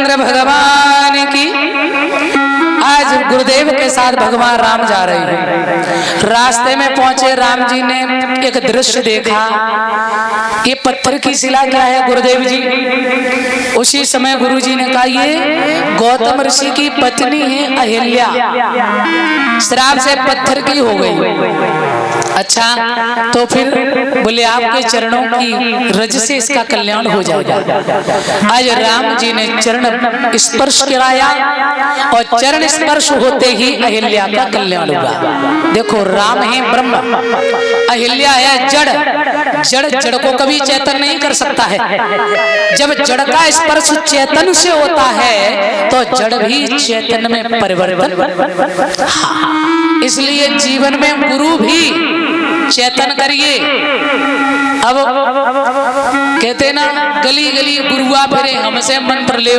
रामचंद्र भगवान की। आज गुरुदेव के साथ भगवान राम जा रहे हैं। रास्ते में पहुंचे, राम जी ने एक दृश्य देखा। ये पत्थर की शिला क्या है गुरुदेव जी? उसी समय गुरु जी ने कहा ये गौतम ऋषि की पत्नी है अहिल्या, श्राप से पत्थर की हो गई। अच्छा, तो फिर बोले आपके चरणों की रज से इसका कल्याण हो जाएगा। आज राम जी ने चरण स्पर्श कराया और चरण स्पर्श होते ही अहिल्या का कल्याण हुआ। देखो, राम है ब्रह्म, अहिल्या है जड़। जड़ को कभी चेतन नहीं कर सकता है। जब जड़ का स्पर्श चेतन से होता है तो जड़ भी चेतन में परिवर्तन। इसलिए जीवन में गुरु भी चेतन करिए। अब कहते ना, गली गली गुरुआ फिरे हमसे मंत्र ले।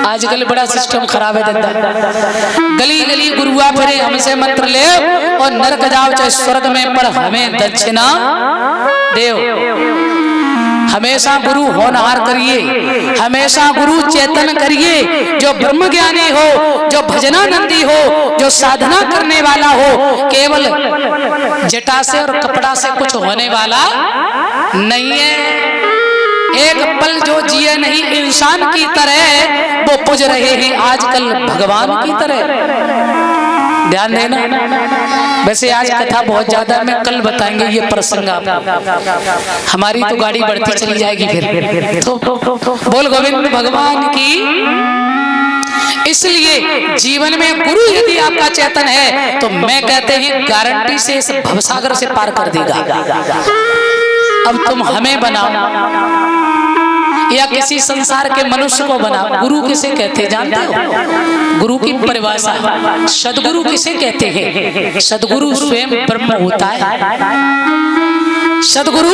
आजकल बड़ा सिस्टम खराब है दादा। गली गली गुरुआ फिरे हमसे मंत्र ले और नरक जाओ चाहे स्वर्ग में, पर हमें दक्षिणा देव। हमेशा गुरु होनहार करिए, हमेशा गुरु चेतन करिए। जो ब्रह्म ज्ञानी हो, जो भजनानंदी हो, जो साधना करने वाला हो, केवल जटा से और कपड़ा से कुछ होने वाला नहीं है। एक पल जो जिए नहीं इंसान की तरह, वो पूज रहे हैं आजकल भगवान की तरह। ध्यान देना। वैसे आज कथा बहुत ज्यादा, मैं कल बताएंगे ये प्रसंग आपको। हमारी तो गाड़ी बढ़ती चली जाएगी फिर। तो बोल गोविंद भगवान की। इसलिए जीवन में गुरु यदि आपका चेतन है तो मैं कहते हैं गारंटी से इस भवसागर से पार कर देगा। अब तुम हमें बनाओ या किसी संसार के मनुष्य को बनाओ, गुरु किसे कहते जानते हो? गुरु की परिभाषा, सदगुरु किसे कहते हैं? सदगुरु स्वयं ब्रह्म होता है। सदगुरु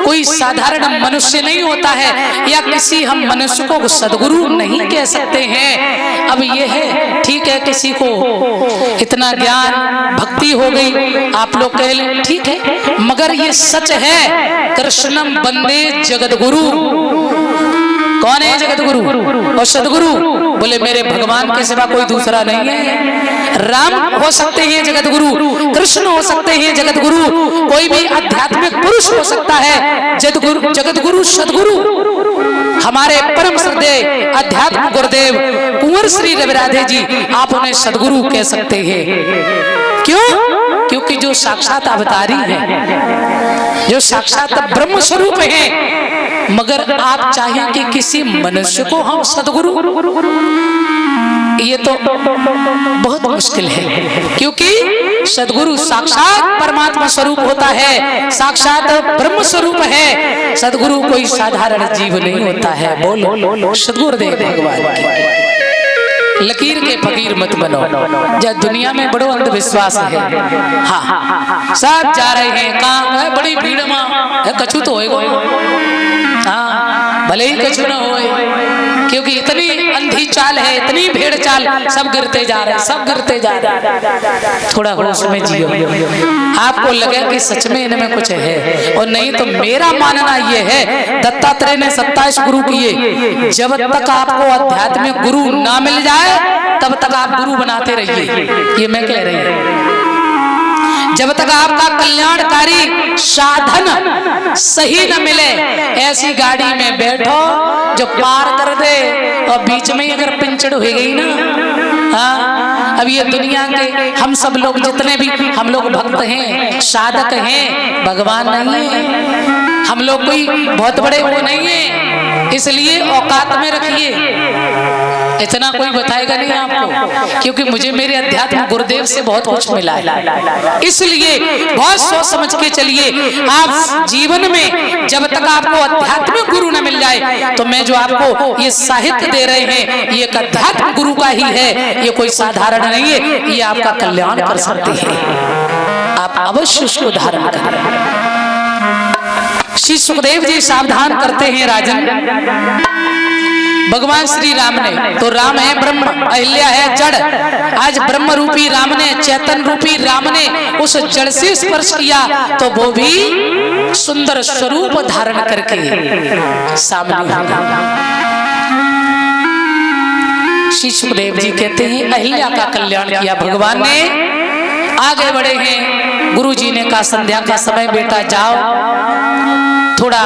कोई साधारण मनुष्य नहीं होता है, या किसी हम मनुष्य को सदगुरु नहीं कह सकते हैं। अब ये है, ठीक है, किसी को इतना ज्ञान भक्ति हो गई, आप लोग कह लें ठीक है, मगर ये सच है, कृष्णम वंदे जगतगुरु। कौन है जगतगुरु और सदगुरु? बोले मेरे भगवान के सिवा कोई दूसरा नहीं है। राम हो सकते हैं जगतगुरु, कृष्ण हो सकते हैं जगतगुरु, कोई भी आध्यात्मिक पुरुष हो सकता है जगतगुरु सदगुरु। हमारे परम श्रद्धेय अध्यात्म गुरुदेव कुंवर श्री रविराधे जी, आप उन्हें सदगुरु कह सकते हैं। क्यों? क्योंकि जो साक्षात अवतारी है, जो साक्षात ब्रह्म स्वरूप है। मगर आप चाहें कि किसी मनुष्य को हम सदगुरु, ये तो बहुत मुश्किल है। क्योंकि सदगुरु साक्षात परमात्मा स्वरूप होता है, साक्षात ब्रह्म स्वरूप है। सदगुरु कोई साधारण जीव नहीं होता है। बोलो सदगुरुदेव भगवान की। लकीर के फकीर मत बनो। जब दुनिया में बड़ो अंधविश्वास है। हाँ, सब जा रहे हैं, कहाँ बड़ी भीड़ में कछु तो होएगा। हाँ, भले ही कछु ना होए, क्योंकि इतनी अंधी चाल है, इतनी भेड़ चाल, सब गिरते जा रहे हैं, सब गिरते जा रहे हैं। थोड़ा होश में जियो। आपको लगे कि सच में इनमें कुछ है, और नहीं तो मेरा मानना ये है, दत्तात्रेय ने 27 गुरु किए। जब तक आपको आध्यात्मिक गुरु ना मिल जाए तब तक आप गुरु बनाते रहिए, ये मैं कह रही हूँ। जब तक आपका कल्याणकारी साधन सही न मिले, ऐसी गाड़ी में बैठो जो पार कर दे और बीच में अगर पिंचड़ हो गई ना। हाँ, अब ये दुनिया के हम सब लोग जितने भी हम लोग भक्त हैं, साधक हैं, भगवान नहीं है। हम लोग कोई बहुत बड़े वो नहीं है, इसलिए औकात में रखिए। इतना कोई बताएगा नहीं आपको, क्योंकि मुझे मेरे अध्यात्म गुरुदेव से बहुत कुछ मिला है। इसलिए बहुत सोच समझ के चलिए। आप जीवन में जब तक आपको आध्यात्मिक गुरु न मिल जाए, तो मैं जो आपको ये साहित्य दे रहे हैं, ये एक अध्यात्म गुरु का ही है, ये कोई साधारण नहीं है। ये आपका कल्याण कर सकते हैं, आप अवश्य उसको धारण करें। श्री सुखदेव जी सावधान करते हैं राजन, भगवान श्री राम ने तो राम है ब्रह्म, अहिल्या है जड़। आज ब्रह्म रूपी राम ने, चेतन रूपी राम ने उस जड़ से स्पर्श किया तो वो भी सुंदर स्वरूप धारण करके सामने आया। श्री सुखदेव जी कहते हैं अहिल्या का कल्याण किया भगवान ने। आगे बढ़े हैं, गुरु जी ने कहा संध्या का समय बेटा जाओ थोड़ा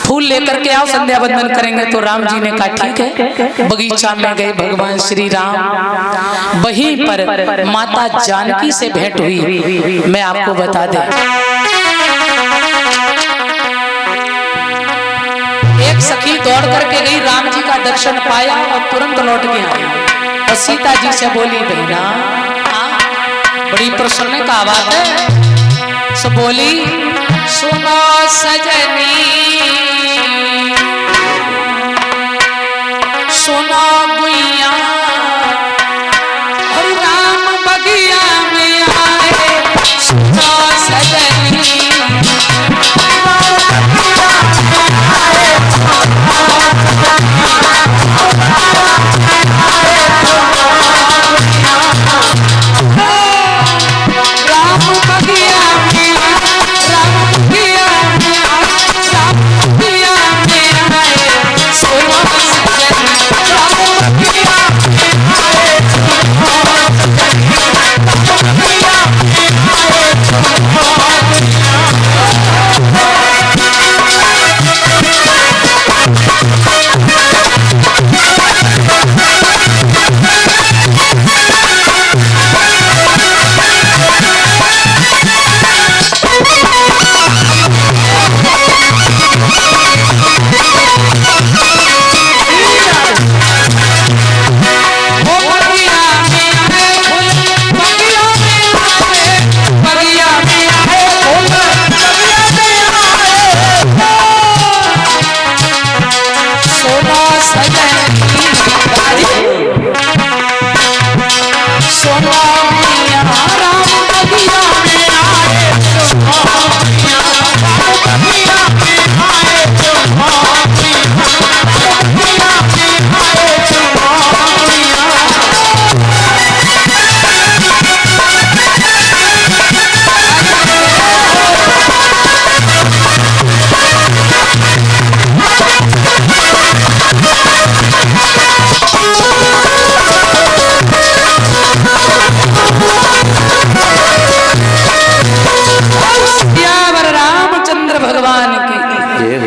फूल लेकर के आओ, संध्या बंदन करेंगे। तो राम जी ने कहा ठीक है। बगीचा में गए भगवान श्री राम, वहीं पर माता जानकी से भेंट हुई। मैं आपको बता दें, एक सखी दौड़ करके गई, राम जी का दर्शन पाया और तुरंत लौट के आई और सीता जी से बोली बहना बड़ी प्रसन्न का बात है। सो बोली सुनो सजनी सुनो गुइया और राम बगिया में आए। सुनो सजनी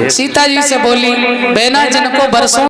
सीता जी से बोली बहना जिनको बरसों